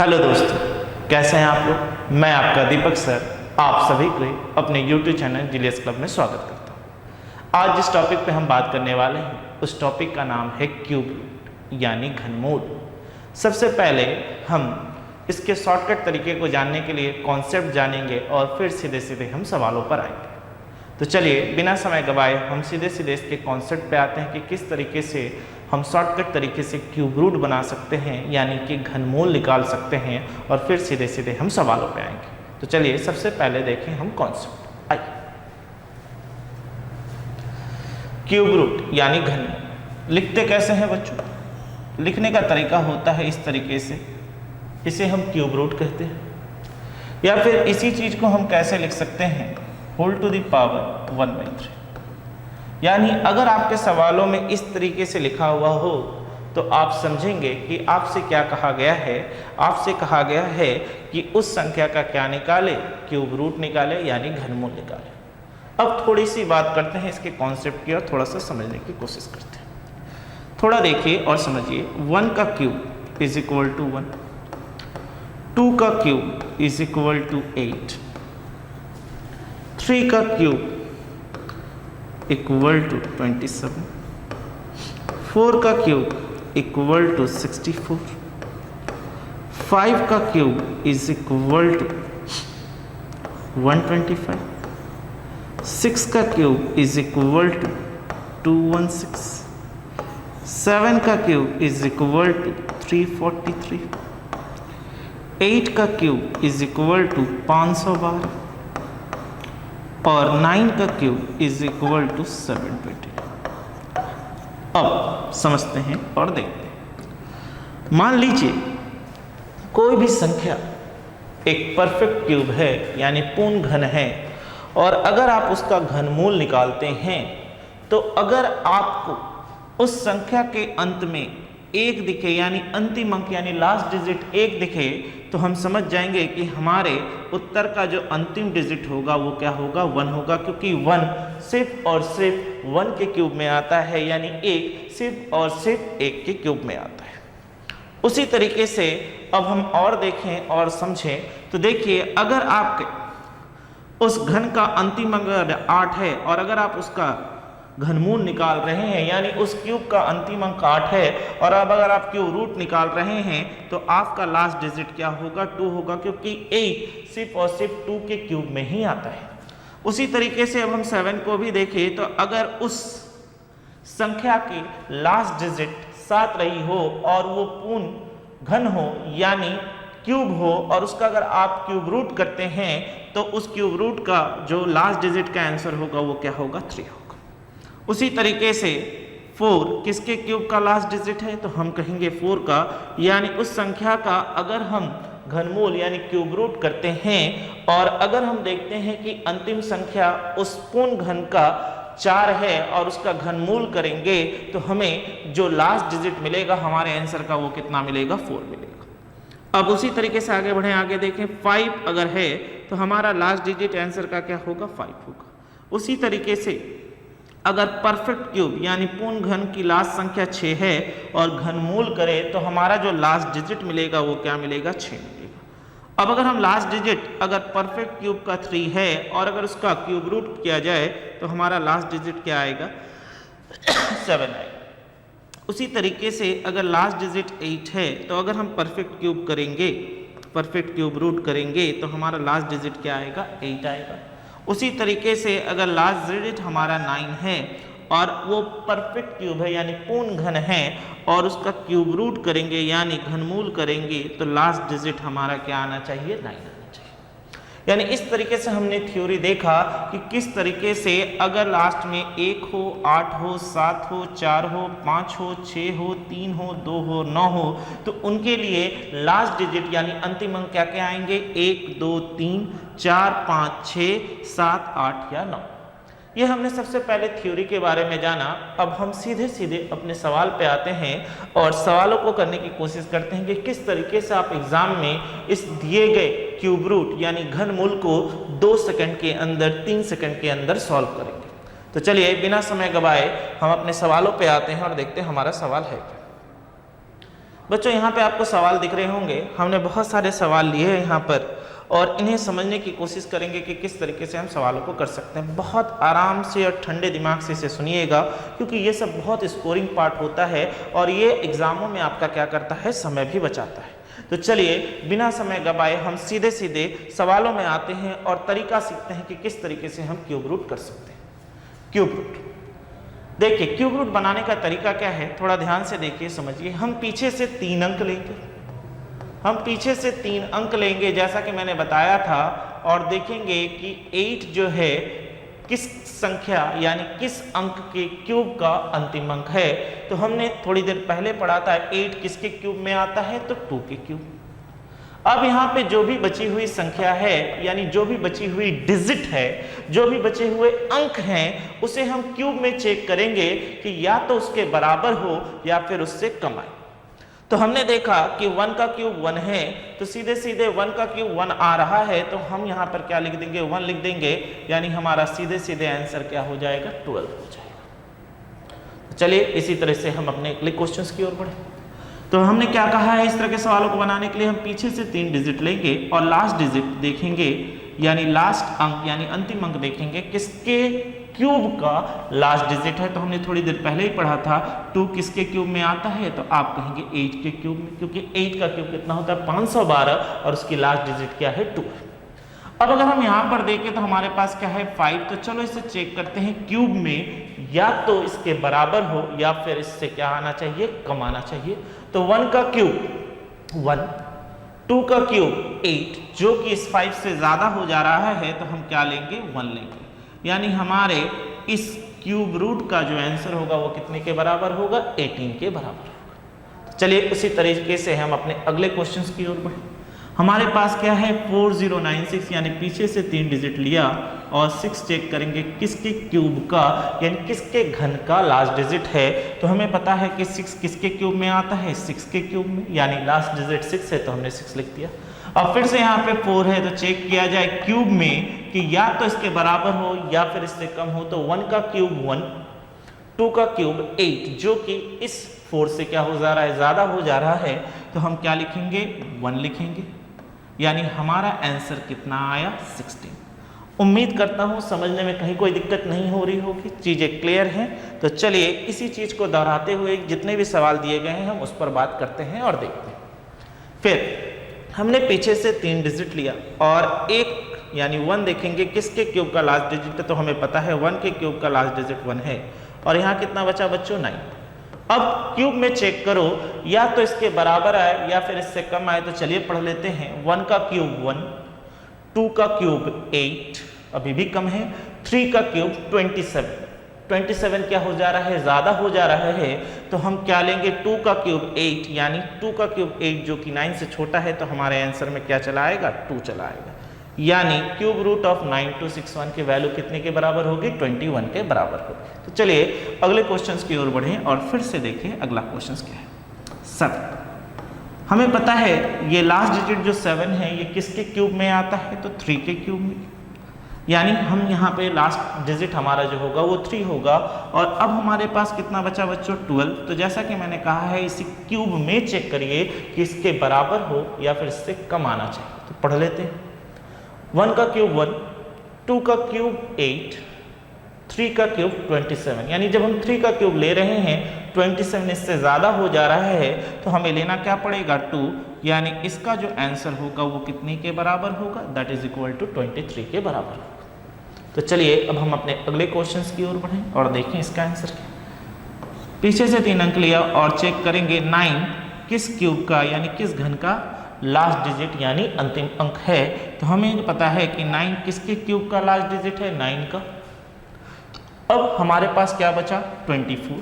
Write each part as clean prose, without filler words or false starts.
Hello दोस्तों, कैसे हैं आप लोग। मैं आपका दीपक सर आप सभी को अपने YouTube चैनल जीलियस क्लब में स्वागत करता हूं। आज जिस टॉपिक पे हम बात करने वाले हैं उस टॉपिक का नाम है क्यूब रूट यानी घनमूल। सबसे पहले हम इसके शॉर्टकट तरीके को जानने के लिए कॉन्सेप्ट जानेंगे और फिर सीधे सीधे हम सवालों पर आएंगे। तो चलिए बिना समय गवाए हम सीधे सीधे इसके कॉन्सेप्ट पे आते हैं कि किस तरीके से हम शॉर्टकट तरीके से क्यूब रूट बना सकते हैं यानी कि घनमूल निकाल सकते हैं और फिर सीधे सीधे हम सवालों पे आएंगे। तो चलिए सबसे पहले देखें हम कॉन्सेप्ट। आइए, क्यूब रूट यानी घनमूल लिखते कैसे हैं बच्चों। लिखने का तरीका होता है इस तरीके से, इसे हम क्यूब रूट कहते हैं। या फिर इसी चीज को हम कैसे लिख सकते हैं, होल टू द पावर 1/3। यानी अगर आपके सवालों में इस तरीके से लिखा हुआ हो तो आप समझेंगे कि आपसे क्या कहा गया है। आपसे कहा गया है कि उस संख्या का क्या निकाले, क्यूब रूट निकाले यानी घनमूल निकाले। अब थोड़ी सी बात करते हैं इसके कॉन्सेप्ट की और थोड़ा सा समझने की कोशिश करते हैं। थोड़ा देखिए और समझिए। 1 का क्यूब इज इक्वल टू 1, 2 का क्यूब इज इक्वल टू 8, 3 का क्यूब इक्वल टू 27, 4 का क्यूब इक्वल टू 64, 5 का क्यूब इज इक्वल टू 125, 6 का क्यूब इज इक्वल टू 216, 7 का क्यूब इज इक्वल टू 343, 8 का क्यूब इज इक्वल टू 512 और 9 का क्यूब इज इक्वल टू 720। अब समझते हैं और देखते हैं। मान लीजिए कोई भी संख्या एक परफेक्ट क्यूब है यानी पूर्ण घन है और अगर आप उसका घनमूल निकालते हैं तो अगर आपको उस संख्या के अंत में 1 दिखे यानी अंतिम अंक यानी लास्ट डिजिट 1 दिखे तो हम समझ जाएंगे कि हमारे उत्तर का जो अंतिम डिजिट होगा वो क्या होगा, 1 होगा, क्योंकि 1 सिर्फ और सिर्फ 1 के क्यूब में आता है यानी 1 सिर्फ और सिर्फ 1 के क्यूब में आता है। उसी तरीके से अब हम और देखें और समझें तो देखिए, अगर आपके उस घन का अंतिम अंक 8 है और अगर आप उसका घनमूल निकाल रहे हैं यानी उस क्यूब का अंतिम अंक 8 है और अब अगर आप क्यूब रूट निकाल रहे हैं तो आपका लास्ट डिजिट क्या होगा, 2 होगा, क्योंकि 8 सिर्फ और सिर्फ 2 के क्यूब में ही आता है। उसी तरीके से अब हम 7 को भी देखें तो अगर उस संख्या की लास्ट डिजिट 7 रही हो और वो पूर्ण घन हो यानी क्यूब हो और उसका अगर आप क्यूब रूट करते हैं तो उस क्यूब रूट का जो लास्ट डिजिट का आंसर होगा वो क्या होगा, 3 होगा। उसी तरीके से 4 किसके क्यूब का लास्ट डिजिट है तो हम कहेंगे 4 का, यानी उस संख्या का अगर हम घनमूल यानी क्यूब रूट करते हैं और अगर हम देखते हैं कि अंतिम संख्या उस पूर्ण घन का 4 है और उसका घनमूल करेंगे तो हमें जो लास्ट डिजिट मिलेगा हमारे आंसर का वो कितना मिलेगा, 4 मिलेगा। अब उसी तरीके से आगे बढ़े, आगे देखें 5 अगर है तो हमारा लास्ट डिजिट आंसर का क्या होगा, 5 होगा। उसी तरीके से अगर परफेक्ट क्यूब यानी पूर्ण घन की लास्ट संख्या 6 है और घनमूल करे तो हमारा जो लास्ट डिजिट मिलेगा वो क्या मिलेगा, 6 मिलेगा। अब अगर हम लास्ट डिजिट अगर परफेक्ट क्यूब का 3 है और अगर उसका क्यूब रूट किया जाए तो हमारा लास्ट डिजिट क्या आएगा, 7 आएगा। उसी तरीके से अगर लास्ट डिजिट 8 है तो अगर हम परफेक्ट क्यूब करेंगे, परफेक्ट क्यूब रूट करेंगे तो हमारा लास्ट डिजिट क्या आएगा, 8 आएगा। उसी तरीके से अगर लास्ट डिजिट हमारा 9 है और वो परफेक्ट क्यूब है यानी पूर्ण घन है और उसका क्यूब रूट करेंगे यानी घनमूल करेंगे तो लास्ट डिजिट हमारा क्या आना चाहिए, 9 आना चाहिए। यानी इस तरीके से हमने थ्योरी देखा कि किस तरीके से अगर लास्ट में 1 हो, 8 हो, 7 हो, 4 हो, 5 हो, 6 हो, 3 हो, 2 हो, 9 हो तो उनके लिए लास्ट डिजिट यानी अंतिम अंक क्या क्या आएंगे, 1 2 3 4 5 6 7 8 या 9। ये हमने सबसे पहले थ्योरी के बारे में जाना। अब हम सीधे सीधे अपने सवाल पे आते हैं और सवालों को करने की कोशिश करते हैं कि किस तरीके से आप एग्जाम में इस दिए गए क्यूब रूट यानी घनमूल को 2 सेकंड के अंदर, 3 सेकंड के अंदर सॉल्व करेंगे। तो चलिए बिना समय गवाए हम अपने सवालों पे आते हैं और देखते हैं हमारा सवाल है क्या। बच्चों यहाँ पे आपको सवाल दिख रहे होंगे, हमने बहुत सारे सवाल लिए हैं यहाँ पर और इन्हें समझने की कोशिश करेंगे कि किस तरीके से हम सवालों को कर सकते हैं। बहुत आराम से और ठंडे दिमाग से इसे सुनिएगा, क्योंकि ये सब बहुत स्कोरिंग पार्ट होता है और ये एग्जामों में आपका क्या करता है, समय भी बचाता है। तो चलिए बिना समय गवाए हम सीधे सीधे सवालों में आते हैं और तरीका सीखते हैं कि किस तरीके से हम क्यूब रूट कर सकते हैं। क्यूब रूट देखिए, क्यूब रूट बनाने का तरीका क्या है, थोड़ा ध्यान से देखिए, समझिए। हम पीछे से 3 अंक लेंगे, हम पीछे से 3 अंक लेंगे जैसा कि मैंने बताया था, और देखेंगे कि 8 जो है किस संख्या यानी किस अंक के क्यूब का अंतिम अंक है। तो हमने थोड़ी देर पहले पढ़ा था 8 किसके क्यूब में आता है, तो 2 के क्यूब। अब यहाँ पे जो भी बची हुई संख्या है यानी जो भी बची हुई डिजिट है, जो भी बचे हुए अंक हैं, उसे हम क्यूब में चेक करेंगे कि या तो उसके बराबर हो या फिर उससे कम आए। तो हमने देखा कि 1 का क्यूब 1 है, तो सीधे सीधे 1 का क्यूब 1 आ रहा है, तो हम यहाँ पर क्या लिख देंगे, 1 लिख देंगे, यानी हमारा सीधे सीधे आंसर क्या हो जाएगा, 12 हो जाएगा। चलिए इसी तरह से हम अपने अगले क्वेश्चंस की ओर बढ़े। तो हमने क्या कहा है, इस तरह के सवालों को बनाने के लिए हम पीछे से 3 डिजिट लेंगे और लास्ट डिजिट देखेंगे, यानी लास्ट अंक यानी अंतिम अंक देखेंगे किसके क्यूब का लास्ट डिजिट है। तो हमने थोड़ी देर पहले ही पढ़ा था 2 किसके क्यूब में आता है, तो आप कहेंगे 8 के क्यूब में, क्योंकि 8 का क्यूब कितना होता है, 512, और उसकी लास्ट डिजिट क्या है, 2। अब अगर हम यहाँ पर देखें तो हमारे पास क्या है, 5। तो चलो इसे चेक करते हैं, क्यूब में या तो इसके बराबर हो या फिर इससे क्या आना चाहिए, कम आना चाहिए। तो 1 का क्यूब 1, 2 का क्यूब 8, जो कि इस 5 से ज्यादा हो जा रहा है, तो हम क्या लेंगे, 1 लेंगे, यानी हमारे इस क्यूब रूट का जो आंसर होगा वो कितने के बराबर होगा, 18 के बराबर होगा। चलिए उसी तरीके से हम अपने अगले क्वेश्चंस की ओर बढ़े। हमारे पास क्या है, 4096, यानी पीछे से 3 डिजिट लिया और 6 चेक करेंगे किसके क्यूब का यानी किसके घन का लास्ट डिजिट है। तो हमें पता है कि 6 किसके क्यूब में आता है, 6 के क्यूब में, यानी लास्ट डिजिट 6 है, तो हमने 6 लिख दिया। अब फिर से यहाँ पे 4 है, तो चेक किया जाए क्यूब में कि या तो इसके बराबर हो या फिर इससे कम हो। तो 1 का क्यूब 1, 2 का क्यूब 8, जो कि इस 4 से क्या हो जा रहा है, ज्यादा हो जा रहा है, तो हम क्या लिखेंगे, 1 लिखेंगे, यानी हमारा आंसर कितना आया, 16। उम्मीद करता हूं समझने में कहीं कोई दिक्कत नहीं हो रही होगी, चीजें क्लियर हैं। तो चलिए इसी चीज को दोहराते हुए जितने भी सवाल दिए गए हैं हम उस पर बात करते हैं और देखते हैं। फिर हमने पीछे से 3 डिजिट लिया और एक यानी 1 देखेंगे किसके क्यूब का लास्ट डिजिट है। तो हमें पता है 1 के क्यूब का लास्ट डिजिट 1 है, और यहाँ कितना बचा बच्चों, 9। अब क्यूब में चेक करो, या तो इसके बराबर आए या फिर इससे कम आए। तो चलिए पढ़ लेते हैं, 1 का क्यूब 1, 2 का क्यूब 8, अभी भी कम है, 3 का क्यूब 27, 27 क्या हो जा रहा है, ज्यादा हो जा रहा है। तो हम क्या लेंगे, 2 का क्यूब 8, यानी 2 का क्यूब 8 जो कि 9 से छोटा है, तो हमारे आंसर में क्या चला आएगा, 2 चला आएगा, यानी क्यूब रूट ऑफ 9261 की वैल्यू कितने के बराबर होगी, 21 के बराबर होगी। तो चलिए अगले क्वेश्चंस की ओर बढ़ें और फिर से देखें अगला क्वेश्चंस क्या है। 7 हमें पता है ये लास्ट डिजिट जो 7 है ये किसके क्यूब में आता है, तो 3 के क्यूब में, यानी हम यहाँ पे लास्ट डिजिट हमारा जो होगा वो 3 होगा। और अब हमारे पास कितना बचा बच्चों, 12। तो जैसा कि मैंने कहा है इसी क्यूब में चेक करिए कि इसके बराबर हो या फिर इससे कम आना चाहिए। तो पढ़ लेते हैं, 1 का क्यूब 1, 2 का क्यूब 8, 3 का क्यूब 27, यानी जब हम 3 का क्यूब ले रहे हैं 27 इससे ज़्यादा हो जा रहा है, तो हमें लेना क्या पड़ेगा, 2, यानी इसका जो आंसर होगा वो कितने के बराबर होगा, दैट इज इक्वल टू 23 के बराबर होगा। तो चलिए अब हम अपने अगले क्वेश्चंस की ओर बढ़ें और देखें इसका आंसर क्या। पीछे से 3 अंक लिया और चेक करेंगे 9 किस क्यूब का यानी किस घन का लास्ट डिजिट यानी अंतिम अंक है। तो हमें पता है कि 9 किसके क्यूब का लास्ट डिजिट है, 9 का। अब हमारे पास क्या बचा, 24।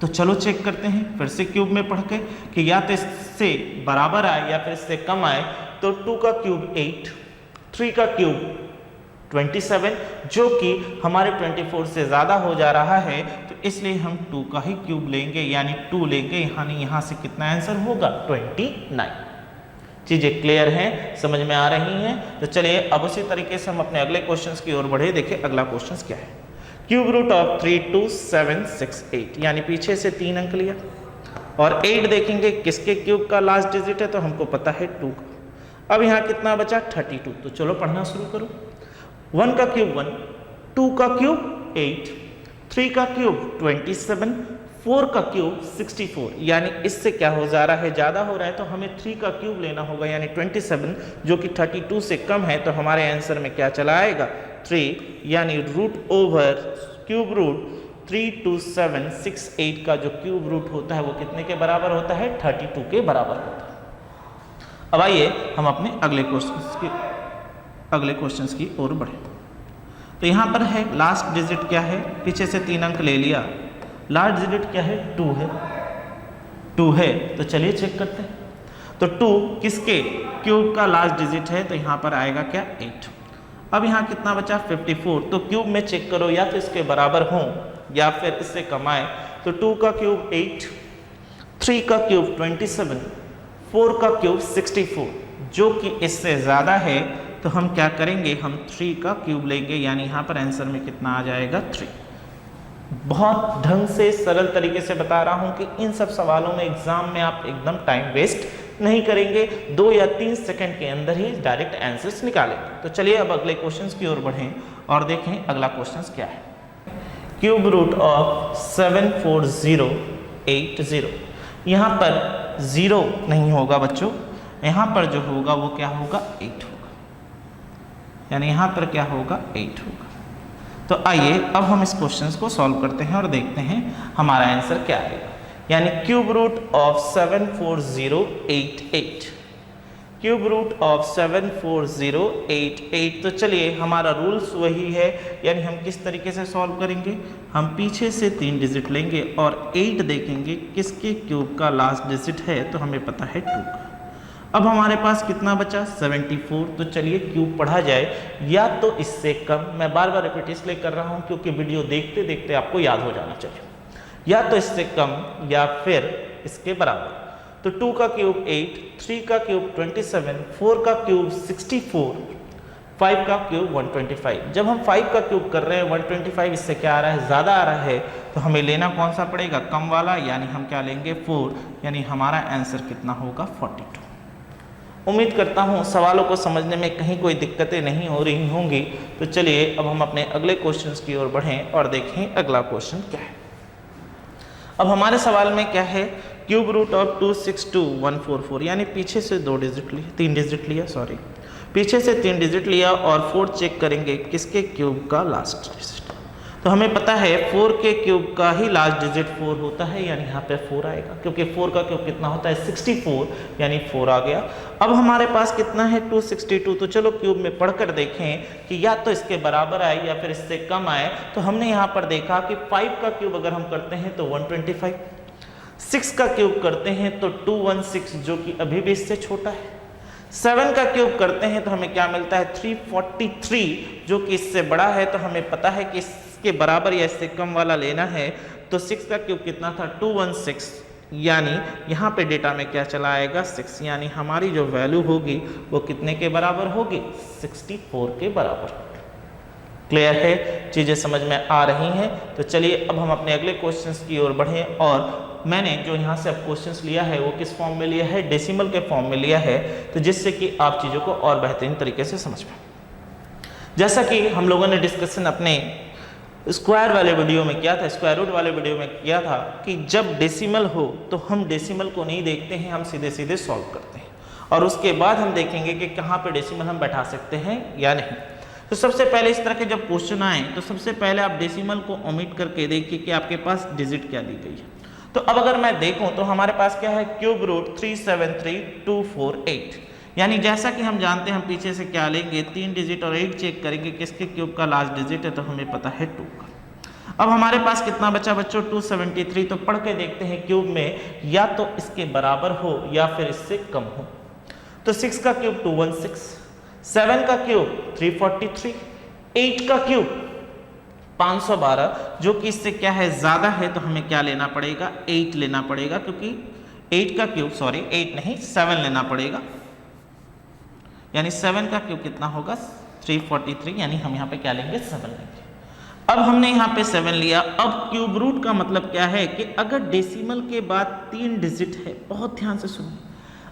तो चलो चेक करते हैं फिर से क्यूब में पढ़ के कि या तो इससे बराबर आए या फिर इससे कम आए। तो 2 का क्यूब 8, 3 का क्यूब 27, जो कि हमारे 24 से ज़्यादा हो जा रहा है, तो इसलिए हम 2 का ही क्यूब लेंगे, यानी 2 लेंगे, यानी यहाँ से कितना आंसर होगा, 29। चीज़ें क्लियर हैं, समझ में आ रही हैं। तो चलिए अब उसी तरीके से हम अपने अगले क्वेश्चंस की ओर बढ़े। देखिए अगला क्वेश्चंस क्या है, क्यूब रूट ऑफ 32768, यानी पीछे से 3 अंक लिया और 8 देखेंगे किसके क्यूब का लास्ट डिजिट है, तो हमको पता है 2 का। अब यहाँ कितना बचा 32, तो चलो पढ़ना शुरू करो। 1 का क्यूब 1, 2 का क्यूब 8, 3 का क्यूब 27, 4 का क्यूब 64। यानी इससे क्या हो जा रहा है, ज़्यादा हो रहा है, तो हमें 3 का क्यूब लेना होगा, यानी 27 जो कि 32 से कम है, तो हमारे आंसर में क्या चला आएगा 3, यानी रूट ओवर क्यूब रूट 32768 का जो क्यूब रूट होता है वो कितने के बराबर होता है 32 के बराबर होता है। अब आइए हम अपने अगले क्वेश्चंस की ओर बढ़े। तो यहाँ पर है लास्ट डिजिट क्या है, पीछे से 3 अंक ले लिया, लास्ट डिजिट क्या है 2 है, तो चलिए चेक करते हैं। तो 2 किसके क्यूब का लास्ट डिजिट है, तो यहाँ पर आएगा क्या 8। अब यहाँ कितना बचा 54, तो क्यूब में चेक करो, या तो इसके बराबर हो या फिर इससे कम आए। तो 2 का क्यूब 8, 3 का क्यूब 27, 4 का क्यूब 64, जो कि इससे ज़्यादा है, तो हम क्या करेंगे, हम 3 का क्यूब लेंगे, यानी यहाँ पर आंसर में कितना आ जाएगा 3। बहुत ढंग से सरल तरीके से बता रहा हूँ कि इन सब सवालों में एग्जाम में आप एकदम टाइम वेस्ट नहीं करेंगे, 2 या 3 सेकंड के अंदर ही डायरेक्ट आंसर्स निकालेंगे। तो चलिए अब अगले क्वेश्चंस की ओर बढ़ें और देखें अगला क्वेश्चंस क्या है। क्यूब रूट ऑफ 74080, यहाँ पर 0 नहीं होगा बच्चों, यहाँ पर जो होगा वो क्या होगा 8 होगा, यानी यहाँ पर क्या होगा 8 होगा। तो आइए अब हम इस क्वेश्चंस को सॉल्व करते हैं और देखते हैं हमारा आंसर क्या आएगा। यानी cube root of 74088, cube root of 74088। तो चलिए हमारा रूल्स वही है, यानी हम किस तरीके से सॉल्व करेंगे, हम पीछे से 3 डिजिट लेंगे और 8 देखेंगे किसके क्यूब का लास्ट डिजिट है, तो हमें पता है 2 का। अब हमारे पास कितना बचा 74, तो चलिए क्यूब पढ़ा जाए, या तो इससे कम, मैं बार बार रिपीट इसलिए कर रहा हूँ क्योंकि वीडियो देखते देखते आपको याद हो जाना चाहिए, या तो इससे कम या फिर इसके बराबर। तो 2 का क्यूब 8, 3 का क्यूब 27, 4 का क्यूब 64, 5 का क्यूब 125। जब हम 5 का क्यूब कर रहे हैं 125 इससे क्या आ रहा है, ज़्यादा आ रहा है, तो हमें लेना कौन सा पड़ेगा, कम वाला, यानी हम क्या लेंगे 4, यानी हमारा आंसर कितना होगा 42। उम्मीद करता हूँ सवालों को समझने में कहीं कोई दिक्कतें नहीं हो रही होंगी। तो चलिए अब हम अपने अगले क्वेश्चंस की ओर बढ़ें और देखें अगला क्वेश्चन क्या है। अब हमारे सवाल में क्या है, क्यूब रूट ऑफ 262144, यानी पीछे से 3 डिजिट लिया और 4 चेक करेंगे किसके क्यूब का लास्ट डिजिट। तो हमें पता है 4 के क्यूब का ही लास्ट डिजिट 4 होता है, यानी यहाँ पे 4 आएगा, क्योंकि 4 का क्यूब कितना होता है 64, यानी 4 आ गया। अब हमारे पास कितना है 262, तो चलो क्यूब में पढ़कर देखें कि या तो इसके बराबर आए या फिर इससे कम आए। तो हमने यहाँ पर देखा कि 5 का क्यूब अगर हम करते हैं तो 125, 6 का क्यूब करते हैं तो 216, जो कि अभी भी इससे छोटा है। 7 का क्यूब करते हैं तो हमें क्या मिलता है 343, जो कि इससे बड़ा है, तो हमें पता है कि इसके बराबर या इससे कम वाला लेना है। तो 6 का क्यूब कितना था 216, यानी यहाँ पे डेटा में क्या चला आएगा 6, यानी हमारी जो वैल्यू होगी वो कितने के बराबर होगी 64 के बराबर। क्लियर है, चीज़ें समझ में आ रही हैं। तो चलिए अब हम अपने अगले क्वेश्चंस की ओर बढ़ें, और मैंने जो यहाँ से अब क्वेश्चंस लिया है वो किस फॉर्म में लिया है, डेसिमल के फॉर्म में लिया है, तो जिससे कि आप चीज़ों को और बेहतरीन तरीके से समझ पाएं। जैसा कि हम लोगों ने डिस्कशन अपने स्क्वायर वाले वीडियो में किया था, स्क्वायर रूट वाले वीडियो में किया था, कि जब डेसिमल हो तो हम डेसिमल को नहीं देखते हैं, हम सीधे सीधे सॉल्व करते हैं, और उसके बाद हम देखेंगे कि कहाँ पे डेसिमल हम बैठा सकते हैं या नहीं। तो सबसे पहले इस तरह के जब क्वेश्चन आए तो सबसे पहले आप डेसिमल को ओमिट करके देखिए कि आपके पास डिजिट क्या दी गई है। तो अब अगर मैं देखूं तो हमारे पास क्या है क्यूब रूट 373248, यानी जैसा कि हम जानते हैं हम पीछे से क्या लेंगे 3 डिजिट और 8 चेक करेंगे किसके क्यूब का लास्ट डिजिट है, तो हमें पता है 2 का। अब हमारे पास कितना बचा बच्चों 273, तो पढ़ के देखते हैं क्यूब में या तो इसके बराबर हो या फिर इससे कम हो। तो 6 का क्यूब 216, 7 का क्यूब 343, 8 का क्यूब 512, जो कि इससे क्या है ज़्यादा है, तो हमें क्या लेना पड़ेगा 8 लेना पड़ेगा, क्योंकि 8 का क्यूब 7 लेना पड़ेगा, यानी 7 का क्यूब कितना होगा 343, यानी हम यहाँ पे क्या लेंगे 7 लेंगे। अब हमने यहाँ पे 7 लिया। अब क्यूब रूट का मतलब क्या है कि अगर डेसिमल के बाद 3 डिजिट है, बहुत ध्यान से सुनिए,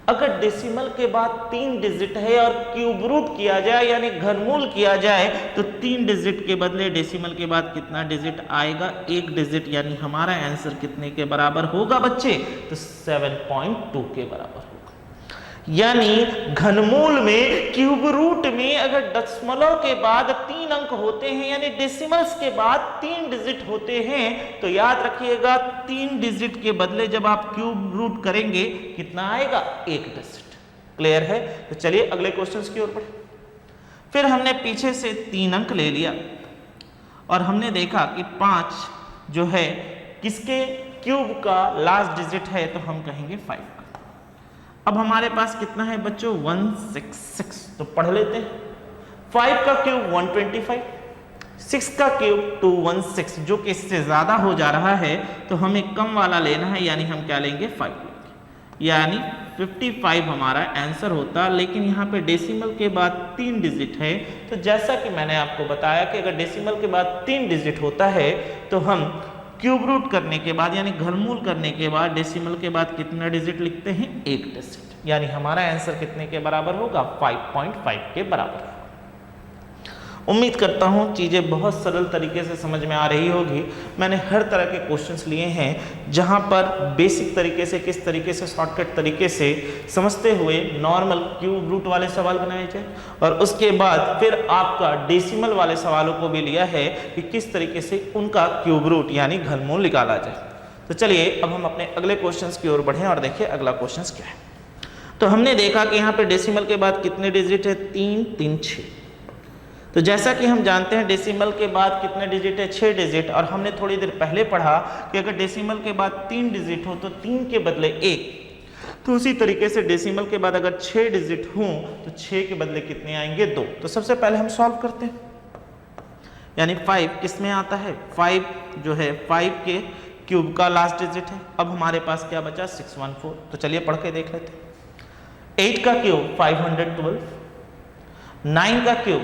अगर डेसिमल के बाद 3 डिजिट है और क्यूब रूट किया जाए यानी घनमूल किया जाए तो 3 डिजिट के बदले डेसिमल के बाद कितना डिजिट आएगा? 1 डिजिट, यानी हमारा आंसर कितने के बराबर होगा बच्चे? तो 7.2 के बराबर होगा। यानी घनमूल में, क्यूब रूट में अगर दशमलव के बाद 3 अंक होते हैं यानी डेसिमल्स के बाद 3 डिजिट होते हैं तो याद रखिएगा 3 डिजिट के बदले जब आप क्यूब रूट करेंगे कितना आएगा? 1 डिजिट। क्लियर है? तो चलिए अगले क्वेश्चन की ओर बढ़े। फिर हमने पीछे से 3 अंक ले लिया और हमने देखा कि 5 जो है किसके क्यूब का लास्ट डिजिट है, तो हम कहेंगे 5। अब हमारे पास कितना है बच्चों? 166। तो पढ़ लेते हैं। 5 का क्यूब 125, 6 का क्यूब 216, जो कि इससे ज्यादा हो जा रहा है तो हमें कम वाला लेना है, यानी हम क्या लेंगे? 5 लेंगे, यानी 55 हमारा आंसर होता। लेकिन यहाँ पे डेसिमल के बाद 3 डिजिट है, तो जैसा कि मैंने आपको बताया कि अगर डेसिमल के बाद 3 डिजिट होता है तो हम क्यूब रूट करने के बाद यानी घनमूल करने के बाद डेसिमल के बाद कितना डिजिट लिखते हैं? 1 डिजिट, यानी हमारा आंसर कितने के बराबर होगा? 5.5 के बराबर। उम्मीद करता हूँ चीज़ें बहुत सरल तरीके से समझ में आ रही होगी। मैंने हर तरह के क्वेश्चंस लिए हैं जहाँ पर बेसिक तरीके से, किस तरीके से, शॉर्टकट तरीके से समझते हुए नॉर्मल क्यूब रूट वाले सवाल बनाए जाए, और उसके बाद फिर आपका डेसिमल वाले सवालों को भी लिया है कि किस तरीके से उनका क्यूब रूट यानी घनमूल निकाला जाए। तो चलिए अब हम अपने अगले क्वेश्चन की ओर बढ़ें और देखिए अगला क्वेश्चन क्या है। तो हमने देखा कि यहाँ पे डेसिमल के बाद कितने डिजिट है? 3, 3, 6। तो जैसा कि हम जानते हैं डेसिमल के बाद कितने डिजिट है? 6 डिजिट। और हमने थोड़ी देर पहले पढ़ा कि अगर डेसिमल के बाद 3 डिजिट हो तो 3 के बदले 1, तो उसी तरीके से डेसिमल के बाद अगर 6 डिजिट हों तो 6 के बदले कितने आएंगे? 2। तो सबसे पहले हम सॉल्व करते हैं, यानी 5 किस में आता है? 5 जो है 5 के क्यूब का लास्ट डिजिट है। अब हमारे पास क्या बचा? 614। तो चलिए पढ़ के देख लेते हैं। 8 का क्यूब 512, 9 का क्यूब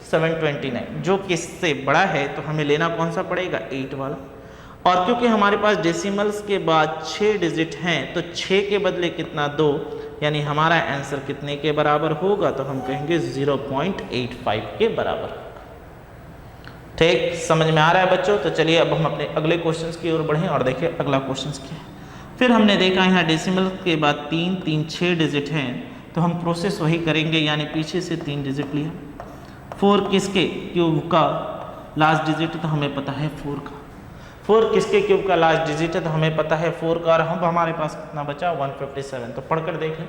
729, जो कि इससे बड़ा है तो हमें लेना कौन सा पड़ेगा? 8 वाला। और क्योंकि हमारे पास डेसिमल्स के बाद 6 डिजिट हैं तो 6 के बदले कितना? 2, यानी हमारा आंसर कितने के बराबर होगा? तो हम कहेंगे 0.85 के बराबर। ठीक समझ में आ रहा है बच्चों? तो चलिए अब हम अपने अगले क्वेश्चन की ओर बढ़ें और देखिए अगला क्वेश्चन क्या है। फिर हमने देखा यहाँ डेसिमल के बाद 3, 3, 6 डिजिट हैं, तो हम प्रोसेस वही करेंगे, यानी पीछे से 3 डिजिट लिया। 4 किसके क्यूब का लास्ट डिजिट है? तो हमें पता है 4 का। 4 किसके क्यूब का लास्ट डिजिट है? तो हमें पता है 4 का। और हम हमारे पास कितना बचा? 157। तो पढ़कर देख लें।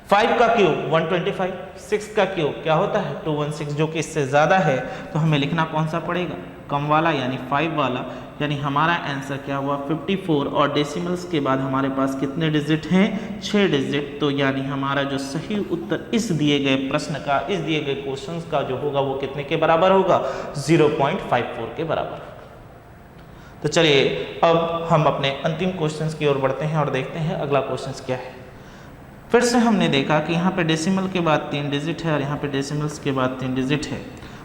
5 का क्यूब 125, 6 का क्यूब क्या होता है? 216, जो कि इससे ज़्यादा है तो हमें लिखना कौन सा पड़ेगा? कम वाला, यानी 5 वाला। यानी हमारा आंसर क्या हुआ? 54। और डेसिमल्स के बाद हमारे पास कितने डिजिट हैं? 6 डिजिट। तो यानी हमारा जो सही उत्तर इस दिए गए प्रश्न का, इस दिए गए क्वेश्चन का जो होगा वो कितने के बराबर होगा? 0.54 के बराबर। तो चलिए अब हम अपने अंतिम क्वेश्चन की ओर बढ़ते हैं और देखते हैं अगला क्वेश्चन क्या है। फिर से हमने देखा कि यहाँ पे डेसिमल के बाद 3 डिजिट है और यहाँ पे डेसिमल्स के बाद 3 डिजिट है।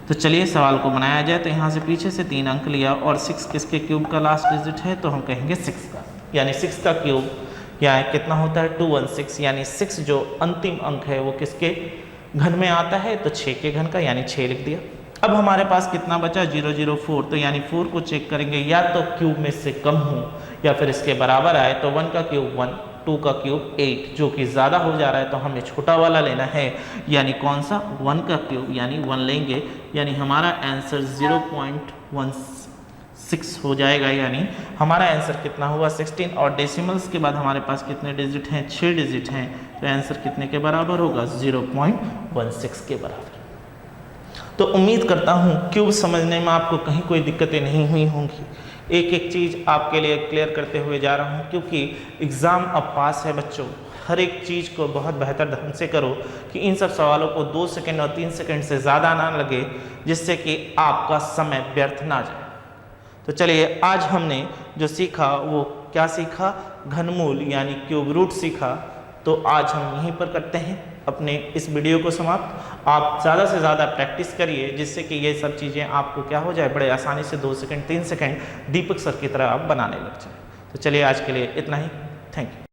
तो चलिए सवाल को बनाया जाए। तो यहाँ से पीछे से 3 अंक लिया और 6 किसके क्यूब का लास्ट डिजिट है? तो हम कहेंगे 6 का, यानी 6 का क्यूब यहाँ कितना होता है? 216, यानी 6 जो अंतिम अंक है वो किसके घन में आता है? तो 6 के घन का, यानी 6 लिख दिया। अब हमारे पास कितना बचा? 004। तो यानी 4 को चेक करेंगे, या तो क्यूब में से कम हो या फिर इसके बराबर आए। तो 1 का क्यूब 1, 2 का क्यूब 8, जो कि ज़्यादा हो जा रहा है तो हमें छोटा वाला लेना है, यानी कौन सा? 1 का क्यूब, यानी 1 लेंगे। यानी हमारा आंसर 0.16 हो जाएगा, यानी हमारा आंसर कितना हुआ? 16। और डेसिमल्स के बाद हमारे पास कितने डिजिट हैं? 6 डिजिट हैं। तो आंसर कितने के बराबर होगा? 0.16 के बराबर। तो उम्मीद करता हूँ क्यूब समझने में आपको कहीं कोई दिक्कतें नहीं हुई होंगी। एक एक चीज़ आपके लिए क्लियर करते हुए जा रहा हूँ, क्योंकि एग्ज़ाम अब पास है बच्चों। हर एक चीज़ को बहुत बेहतर ढंग से करो कि इन सब सवालों को 2 सेकंड और 3 सेकंड से ज़्यादा ना लगे, जिससे कि आपका समय व्यर्थ ना जाए। तो चलिए आज हमने जो सीखा वो क्या सीखा? घनमूल यानी क्यूब रूट सीखा। तो आज हम यहीं पर करते हैं अपने इस वीडियो को समाप्त। आप ज़्यादा से ज़्यादा प्रैक्टिस करिए, जिससे कि ये सब चीज़ें आपको क्या हो जाए, बड़े आसानी से 2 सेकंड 3 सेकंड दीपक सर की तरह आप बनाने लग जाए। तो चलिए आज के लिए इतना ही। Thank you.